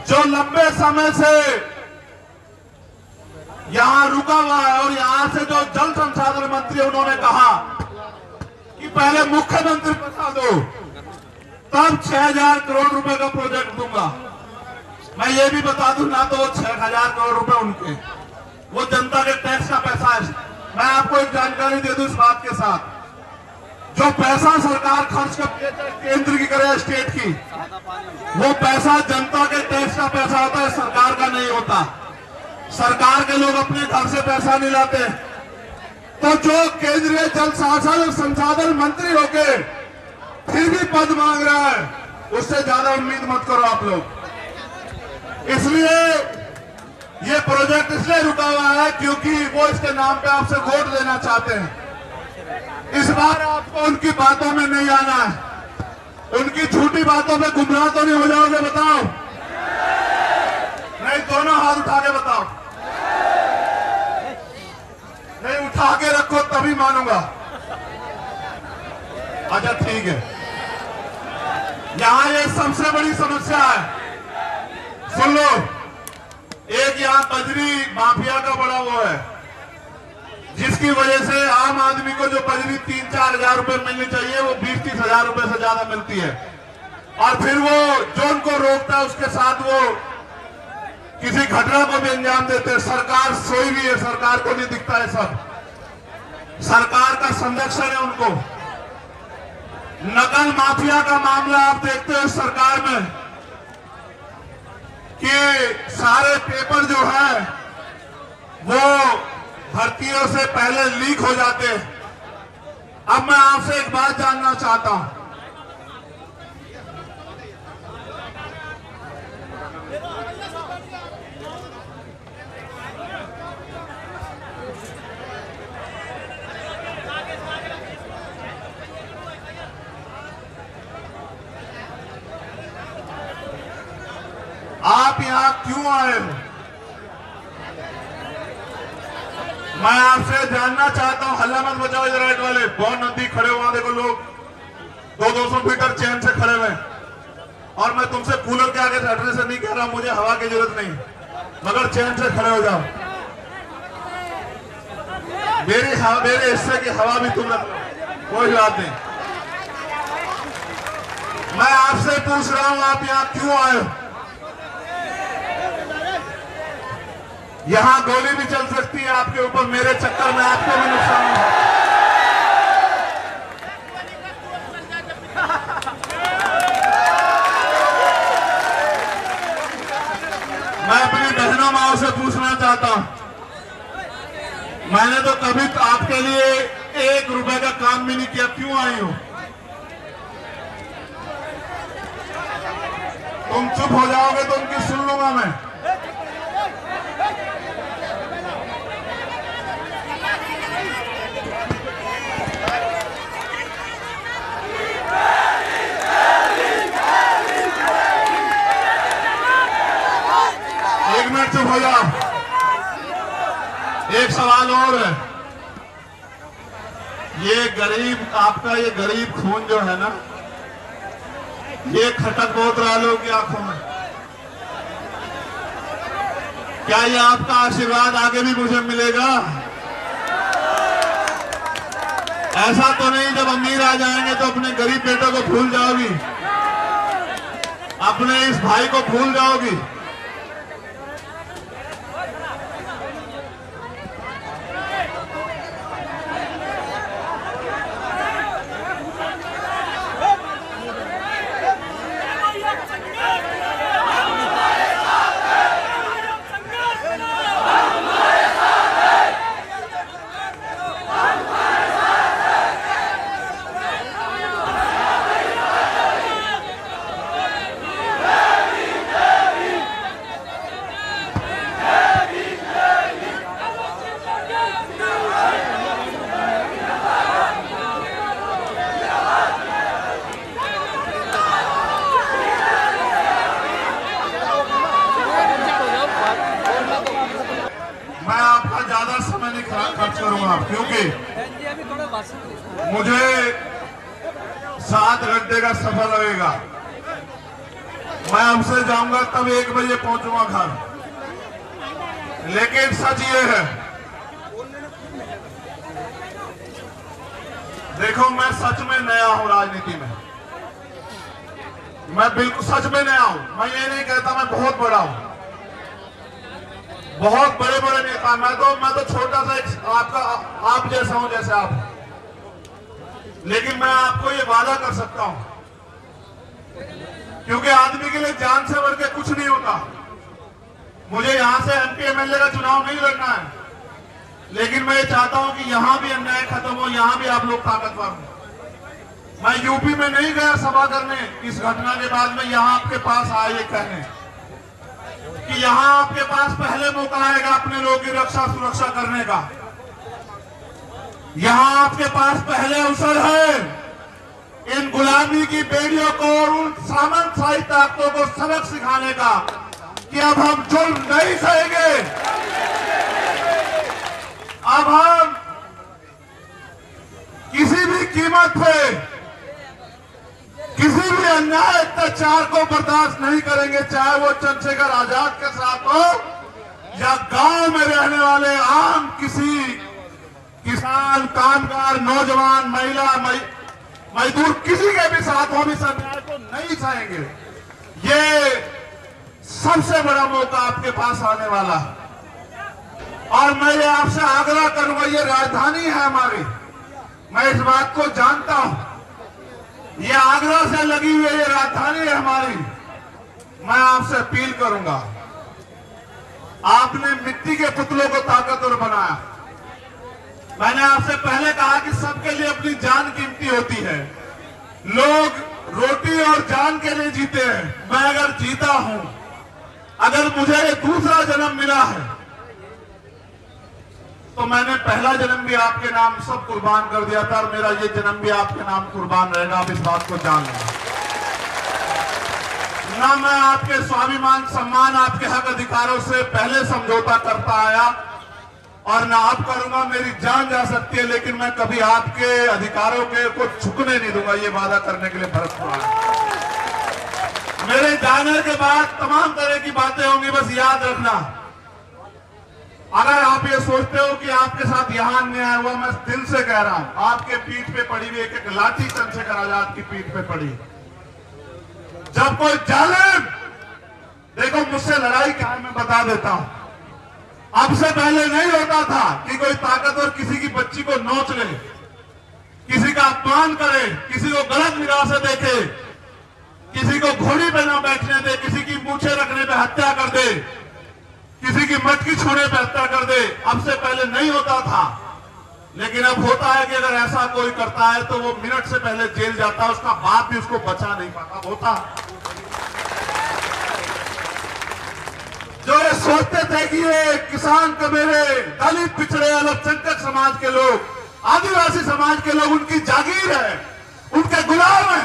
जो लंबे समय से यहां रुका हुआ है और यहां से जो जल संसाधन मंत्री उन्होंने कहा कि पहले मुख्यमंत्री बता दो तब 6,000 करोड़ रुपए का प्रोजेक्ट दूंगा। मैं ये भी बता दूं ना तो वो 6,000 करोड़ रुपए उनके, वो जनता के टैक्स का पैसा है। मैं आपको एक जानकारी दे दूं इस बात के साथ, जो पैसा सरकार खर्च कर केंद्र की करे स्टेट की, वो पैसा जनता के टैक्स का पैसा होता है, सरकार का नहीं होता। सरकार के लोग अपने घर से पैसा नहीं लाते। तो जो केंद्रीय जल संसाधन मंत्री होके फिर भी पद मांग रहा है, उससे ज्यादा उम्मीद मत करो आप लोग। इसलिए ये प्रोजेक्ट इसलिए रुका हुआ है क्योंकि वो इसके नाम पे आपसे वोट लेना चाहते हैं। इस बार आपको उनकी बातों में नहीं आना है। उनकी झूठी बातों में गुमराह तो नहीं हो जाओगे? बताओ नहीं, दोनों हाथ उठा के बताओ। नहीं, उठा के रखो तभी मानूंगा। अच्छा ठीक है, यहां ये सबसे बड़ी समस्या है, सुन लो। एक यहां बजरी माफिया का बड़ा वो है, जिसकी वजह से आम आदमी को जो बजरी 3-4 हजार रुपए मिलनी चाहिए वो 20-30 हजार रुपए से ज्यादा मिलती है। और फिर वो जो उनको रोकता है उसके साथ वो किसी घटना को भी अंजाम देते हैं। सरकार सोई भी है, सरकार को नहीं दिखता है, सब सरकार का संरक्षण है उनको। नकल माफिया का मामला आप देखते हो सरकार में कि सारे पेपर जो है वो भर्तियों से पहले लीक हो जाते। अब मैं आपसे एक बात जानना चाहता हूं, आप यहां क्यों आए? मैं आपसे जानना चाहता हूं। हल्ला मत बचाओ इधर राइट वाले, बहुत नजदीक खड़े हो, वहां देखो लोग 200-200 मीटर चैन से खड़े हुए। और मैं तुमसे कूलर के आगे हटने से नहीं कह रहा, मुझे हवा की जरूरत नहीं, मगर चैन से खड़े हो जाओ। मेरे हिस्से की हवा भी तुम रख लो, कोई बात नहीं। मैं आपसे पूछ रहा हूं, आप यहां क्यों आए? यहां गोली भी चल सकती है आपके ऊपर, मेरे चक्कर में आपको भी नुकसान हो। मैं अपनी बहनों माओ से पूछना चाहता हूं, मैंने तो कभी आपके लिए 1 रुपए का काम भी नहीं किया, क्यों आई हो? तुम चुप हो जाओगे तो उनकी सुन लूंगा मैं। चुप हो जाओ। एक सवाल और है, ये गरीब, आपका ये गरीब खून जो है ना, ये खटक बहुत रहा लोगों की आंखों में। क्या ये आपका आशीर्वाद आगे भी मुझे मिलेगा? ऐसा तो नहीं जब अमीर आ जाएंगे तो अपने गरीब बेटों को भूल जाओगी, अपने इस भाई को भूल जाओगी? खर्च करूंगा क्योंकि मुझे 7 घंटे का सफर लगेगा। मैं हमसे जाऊंगा तब 1 बजे पहुंचूंगा घर। लेकिन सच ये है, देखो मैं सच में नया हूं राजनीति में, मैं बिल्कुल सच में नया हूं। मैं ये नहीं कहता मैं बहुत बड़ा हूं, बहुत बड़े बड़े नेता, मैं तो छोटा सा एक आप जैसा हूं जैसे आप। लेकिन मैं आपको ये वादा कर सकता हूं, क्योंकि आदमी के लिए जान से बढ़ के कुछ नहीं होता। मुझे यहां से एमपी एमएलए का चुनाव नहीं लड़ना है, लेकिन मैं ये चाहता हूं कि यहां भी अन्याय खत्म हो, यहां भी आप लोग ताकतवर हो। मैं यूपी में नहीं गया सभा करने इस घटना के बाद में यहां आपके पास आया ये कहने कि यहां आपके पास पहले मौका आएगा अपने लोगों की रक्षा सुरक्षा करने का। यहां आपके पास पहले अवसर है इन गुलामी की बेड़ियों को और उन सामंतशाही ताकतों को सबक सिखाने का कि अब हम जुल्म नहीं सहेंगे, अब हम किसी भी कीमत पे किसी भी अन्याय अत्याचार को बर्दाश्त नहीं करेंगे, चाहे वो चंद्रशेखर आजाद के साथ हो या गांव में रहने वाले आम किसी किसान, कामगार, नौजवान, महिला, मजदूर किसी के भी साथ हो, इस अन्याय को नहीं सहेंगे। ये सबसे बड़ा मौका आपके पास आने वाला है और मैं ये आपसे आग्रह करूंगा, ये राजधानी है हमारी, मैं इस बात को जानता हूं, ये आग्रह से लगी हुई ये राजधानी है हमारी। मैं आपसे अपील करूंगा, आपने मिट्टी के पुतलों को ताकतवर बनाया। मैंने आपसे पहले कहा कि सबके लिए अपनी जान कीमती होती है, लोग रोटी और जान के लिए जीते हैं। मैं अगर जीता हूं, अगर मुझे ये दूसरा जन्म मिला है, तो मैंने पहला जन्म भी आपके नाम सब कुर्बान कर दिया था और मेरा ये जन्म भी आपके नाम कुर्बान रहेगा। आप इस बात को जान लें। ना मैं आपके स्वाभिमान सम्मान, आपके हक अधिकारों से पहले समझौता करता आया और ना आप करूंगा। मेरी जान जा सकती है, लेकिन मैं कभी आपके अधिकारों के को झुकने नहीं दूंगा, ये वादा करने के लिए भरत पड़ा। मेरे जाने के बाद तमाम तरह की बातें होंगी, बस याद रखना, अगर आप ये सोचते हो कि आपके साथ यहां अन्याय हुआ, मैं दिल से कह रहा हूं, आपके पीठ पे पड़ी हुई एक लाठी चंद्रशेखर आजाद की पीठ पे पड़ी। जब कोई जालिम, देखो मुझसे लड़ाई क्या है मैं बता देता हूं, अब से पहले नहीं होता था कि कोई ताकतवर किसी की बच्ची को नोच ले, किसी का अपमान करे, किसी को गलत निगाह से देखे, किसी को घोड़ी पे ना बैठने दे, किसी की मूछें रखने पे हत्या कर दे, किसी की मटकी छूने पे हत्या कर दे। अब से पहले नहीं होता था, लेकिन अब होता है कि अगर ऐसा कोई करता है तो वो मिनट से पहले जेल जाता है, उसका बाप भी उसको बचा नहीं पाता। होता जो ये सोचते थे कि ये किसान कमेरे, दलित, पिछड़े, अल्पसंख्यक समाज के लोग, आदिवासी समाज के लोग उनकी जागीर है, उनके गुलाम है,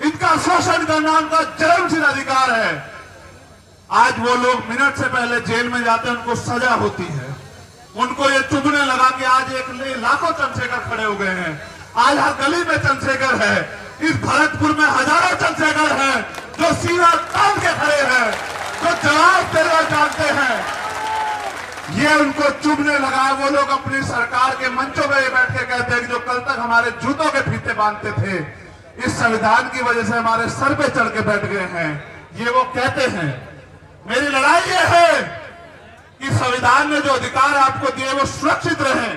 इनका शोषण करना उनका चरमसीन अधिकार है, आज वो लोग मिनट से पहले जेल में जाते हैं, उनको सजा होती है। उनको ये चुभने लगा कि आज एक लाखों चंद्रशेखर खड़े हो गए हैं, आज हर गली में चंद्रशेखर है, इस भरतपुर में हजारों चंद्रशेखर हैं जो सीना तान के खड़े हैं, जो जवाब देना जानते हैं। ये उनको चुभने लगा। वो लोग अपनी सरकार के मंचों में बैठ के कहते हैं कि जो कल तक हमारे जूतों के फीते बांधते थे, इस संविधान की वजह से हमारे सर पे चढ़ के बैठ गए हैं। ये वो कहते हैं। मेरी लड़ाई ये है कि संविधान ने जो अधिकार आपको दिए वो सुरक्षित रहे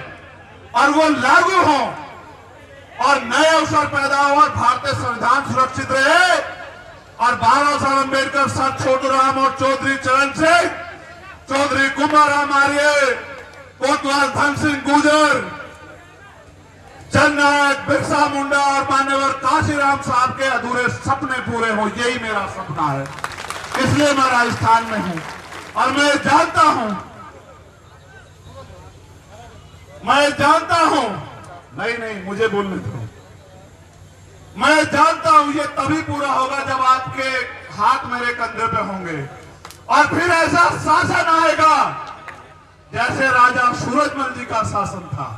और वो लागू हो और नए अवसर पैदा हो और भारतीय संविधान सुरक्षित रहे और बाबा साहब अम्बेडकर, सर छोटूराम और चौधरी चरण सिंह, चौधरी कुंभाराम आर्य, कोतवाल धन सिंह गुर्जर, जननायक बिरसा मुंडा और मान्यवर काशीराम साहब के अधूरे सपने पूरे हो। यही मेरा सपना है, इसलिए मैं राजस्थान में हूं और मैं जानता हूं नहीं मुझे बोलने दो। मैं जानता हूं ये तभी पूरा होगा जब आपके हाथ मेरे कंधे पे होंगे और फिर ऐसा शासन आएगा जैसे राजा सूरजमल जी का शासन था,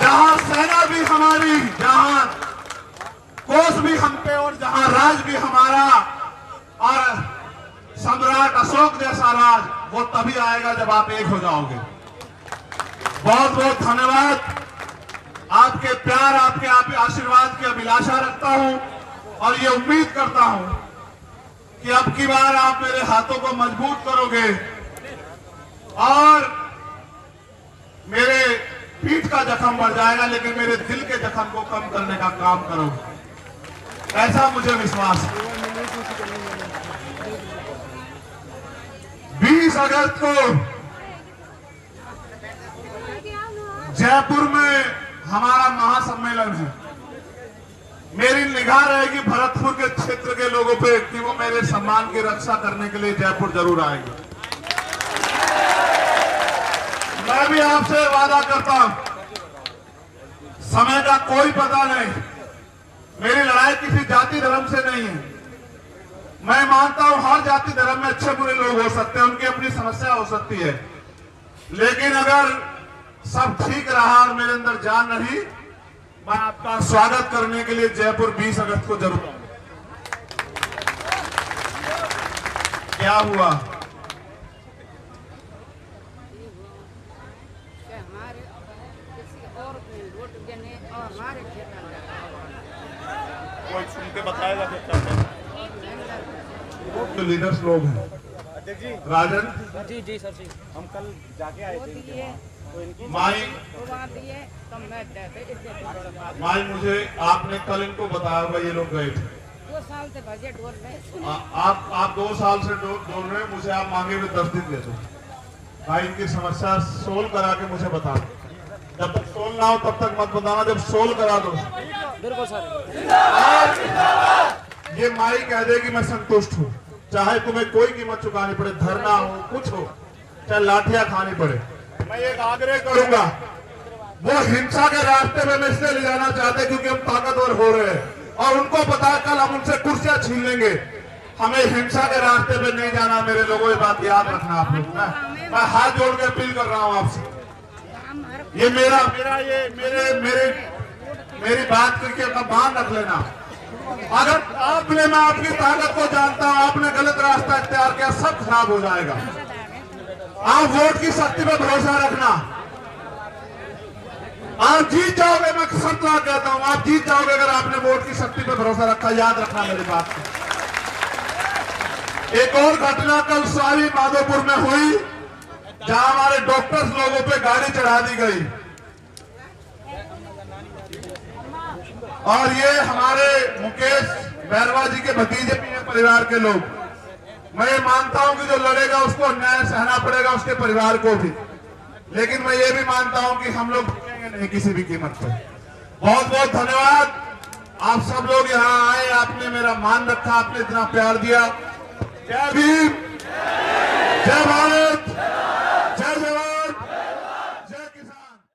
जहां सेना भी हमारी, जहां कोष भी हम पे और जहां राज भी हमारा अशोक जैसा राज वो तभी आएगा जब आप एक हो जाओगे। बहुत बहुत धन्यवाद। आपके प्यार, आपके आशीर्वाद की अभिलाषा रखता हूं और ये उम्मीद करता हूं कि अब की बार आप मेरे हाथों को मजबूत करोगे और मेरे पीठ का जख्म बढ़ जाएगा, लेकिन मेरे दिल के जख्म को कम करने का काम करोगे, ऐसा मुझे विश्वास है। 20 अगस्त को जयपुर में हमारा महासम्मेलन है। मेरी निगाह रहेगी भरतपुर के क्षेत्र के लोगों पे कि वो मेरे सम्मान की रक्षा करने के लिए जयपुर जरूर आएंगे। मैं भी आपसे वादा करता हूं, समय का कोई पता नहीं। मेरी लड़ाई किसी जाति धर्म से नहीं है। मैं मानता हूं हर जाति धर्म में अच्छे बुरे लोग हो सकते हैं, उनकी अपनी समस्या हो सकती है, लेकिन अगर सब ठीक रहा और मेरे अंदर जान रही, मैं आपका स्वागत करने के लिए जयपुर 20 अगस्त को जरूर आऊंगा। क्या हुआ? हमारे किसी और को वोट देने और हमारे कोई सुन के बताएगा फिर क्या है। जो लीडर्स लोग हैं, अध्यक्ष जी, राजन जी जी सर जी, हम कल जाके आए थे तो इनकी माई माई मुझे आपने कल इनको बताया होगा, ये लोग गए थे। 2 साल से बजट बोल रहे। आप 2 साल से बोल रहे हैं, मुझे आप मांगे हुए 10 दिन दे दो भाई, इनकी समस्या सोल्व करा के मुझे बता दो। जब तक सोल्व ना हो तब तक मत बताना, जब सोल्व करा दो। बिल्कुल सर। ये माई कह दे कि मैं संतुष्ट हूँ, चाहे तुम्हें कोई कीमत चुकानी पड़े, धरना हो, कुछ हो, चाहे लाठियां खानी पड़े। मैं एक आग्रह करूंगा, वो हिंसा के रास्ते में इसलिए ले जाना चाहते क्योंकि हम ताकतवर हो रहे हैं और उनको पता है कल हम उनसे कुर्सियां छीन लेंगे। हमें हिंसा के रास्ते में नहीं जाना मेरे लोगों, ये बात याद रखना आप लोग। मैं हाथ जोड़ के अपील कर रहा हूं आपसे, ये मेरी बात करके मान रख लेना। अगर मैं आपकी ताकत को जानता हूं, आपने गलत रास्ता इख्तियार किया, सब खराब हो जाएगा। आप वोट की शक्ति पर भरोसा रखना, आप जीत जाओगे। मैं सत्ता कहता हूं, आप जीत जाओगे अगर आपने वोट की शक्ति पर भरोसा रखा। याद रखना मेरी बात को। एक और घटना कल स्वामी माधोपुर में हुई, जहां हमारे डॉक्टर्स लोगों पे गाड़ी चढ़ा दी गई और ये हमारे मुकेश बैरवा जी के भतीजे भी हैं, परिवार के लोग। मैं ये मानता हूं कि जो लड़ेगा उसको न्याय सहना पड़ेगा, उसके परिवार को भी, लेकिन मैं ये भी मानता हूं कि हम लोग रुकेंगे नहीं किसी भी कीमत पर। बहुत बहुत धन्यवाद। आप सब लोग यहाँ आए, आपने मेरा मान रखा, आपने इतना प्यार दिया। जय भीम, जय भारत।